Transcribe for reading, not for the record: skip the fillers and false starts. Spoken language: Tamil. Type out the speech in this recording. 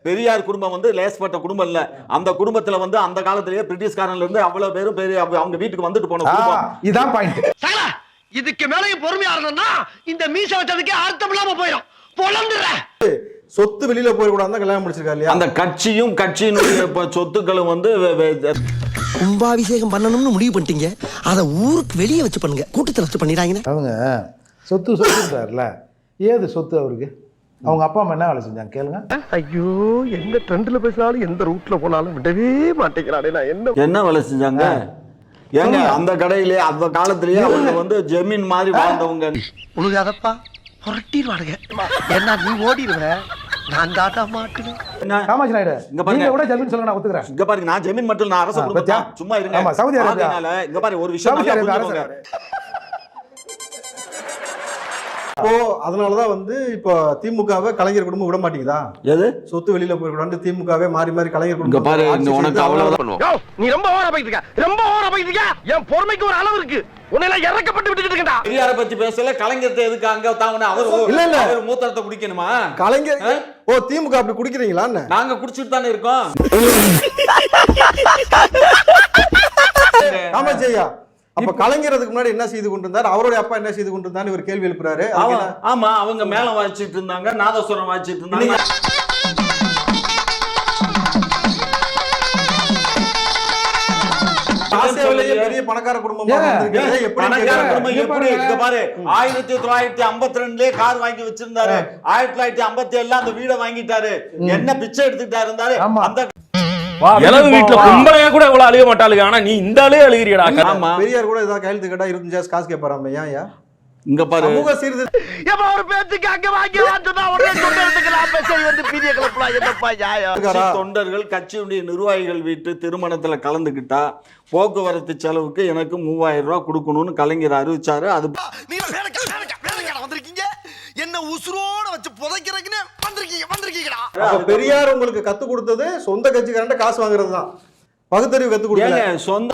பெரியார் குடும்பம் வந்து லேஸ்பட்ட குடும்பம் இல்ல. அந்த குடும்பத்துல வந்து அந்த காலத்திலேயே பிரிட்டிஷ்காரன்ல இருந்து அவ்வளவு பேரும் அவங்க வீட்டுக்கு வந்துட்டு போன குடும்பம். இதான் பாயிண்ட். இதுக்கு மேலயும் பொறுமையா இருந்தோம்னா இந்த மீச வச்சதுக்கே அர்த்தம் இல்லாம போயிடும். பொளந்துறேன். சொத்து வெளியில போய் கூட தான் கல்யாணம் முடிச்சிருக்காரு இல்லையா? அந்த கட்சியும் கட்சியினுடைய சொத்துக்களும் வந்து கும்பாபிஷேகம் பண்ணணும்னு முடிவு பண்ணிட்டீங்க. அதை ஊருக்கு வெளியே வச்சு பண்ணுங்க. கூட்டத்தில் வச்சு பண்ணிடாங்க. அவங்க சொத்துன்றாருல, ஏது சொத்து அவருக்கு? அவங்க அப்பா அம்மா என்ன வேலை செஞ்சாங்க கேளுங்க. ஐயோ, எந்த ட்ரெண்ட்ல பேசினாலும் எந்த ரூட்ல போனாலும் விடவே மாட்டேங்கிறானே. நான் என்ன வேலை செஞ்சாங்க? ஏங்க அந்த கடையிலே அந்த காலத்திலேயே அவங்க வந்து ஜமீன் மாதிரி வாழ்ந்தவங்க. உழுகாதப்பா, புரட்டிடுவானுங்க. என்ன நீ ஓடிடுவ, நான் தாட்டா மாட்டுவேன். காமாட்சி நாயுடு, இங்க பாருங்க, கூட ஜமீன் சொல்ல நான் ஒத்துக்கிறேன். இங்க பாருங்க, நான் ஜமீன் மட்டும் நான் அரச குடும்பம். சும்மா இருங்க. ஆமா, சவுதி அரேபியா. இங்க பாருங்க, ஒரு விஷயம் நல்லா புரிஞ்சுக்கோங்க. அப்போ அதனாலதான் வந்து இப்போ திமுகவை கலைஞர் குடும்பம் விட மாட்டேங்குதா? எது சொத்து வெளியில போய் திமுகவே மாறி மாறி கலைஞர் இங்க குடும்பம் பாரு, உனக்கு அவ்வளவுதான். நீ ரொம்ப ஓவரா போயிட்டு இருக்க, ரொம்ப ஓவரா போயிட்டு இருக்க. என் பொறுமைக்கு ஒரு அளவு இருக்கு. உன்னையெல்லாம் இறக்கப்பட்டு விட்டுட்டு இருக்கடா. பெரியாரை பத்தி பேசல, கலைஞர்ட்ட எதுக்கு அங்க தாவன? அவர் மூத்தரத்தை குடிக்கணுமா? கலைஞர் திமுக அப்படி குடிக்கிறீங்களா? நாங்க குடிச்சிட்டு தானே இருக்கோம். காமாட்சியா, அப்ப கலைஞருக்கு முன்னாடி என்ன செய்து கொண்டிருந்தார், அவருடைய அப்பா என்ன செய்து கொண்டிருந்தார் இவர் கேள்வி எழுப்புறாரு. ஆமா, அவங்க மேளம் வாசிச்சிட்டு இருந்தாங்க, நாதஸ்வரம் வாசிச்சிட்டு இருந்தாங்க. பெரிய பணக்கார குடும்பம். 1952 கார் வாங்கி வச்சிருந்தாரு. 1957 அந்த வீட வாங்கிட்டாரு. என்ன பிச்சை எடுத்துக்கிட்டா இருந்தாரு. அந்த இளவு வீட்டுல கும்பலையா கூட இவ்வளவு அழுக மாட்டாளுங்க. ஆனா நீ இந்த ஆளே அழுகிறியடா. பெரியார் கூட ஏதாவது கையெழுத்து கேட்டா 25 காசு கேட்பாராம. ஏன் இங்க பாரு, சமூக சீர்திருத்தம் ஒரு பேச்சுக்கு அங்க வாங்கி வாங்கினா உடனே வந்து பெரிய கிளப்பலாம். என்னப்பா நியாயம்? தொண்டர்கள் கட்சியுடைய நிர்வாகிகள் வீட்டு திருமணத்துல கலந்துக்கிட்டா போக்குவரத்து செலவுக்கு எனக்கு 3000 ரூபாய் கொடுக்கணும்னு கலைஞர் அறிவிச்சாரு. அது வந்திருக்கீங்க, என்ன உசுரோட வச்சு புதைக்கிறீங்கன்னு வந்திருக்கீங்கடா. பெரியார் உங்களுக்கு கத்து கொடுத்தது சொந்த கட்சிக்காரண்ட காசு வாங்குறது தான். பகுத்தறிவு கத்து கொடுக்கல. சொந்த